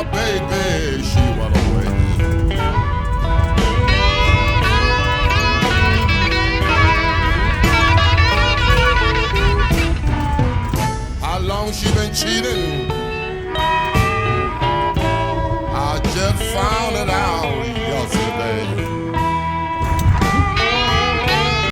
baby, she went away. How long she been cheating?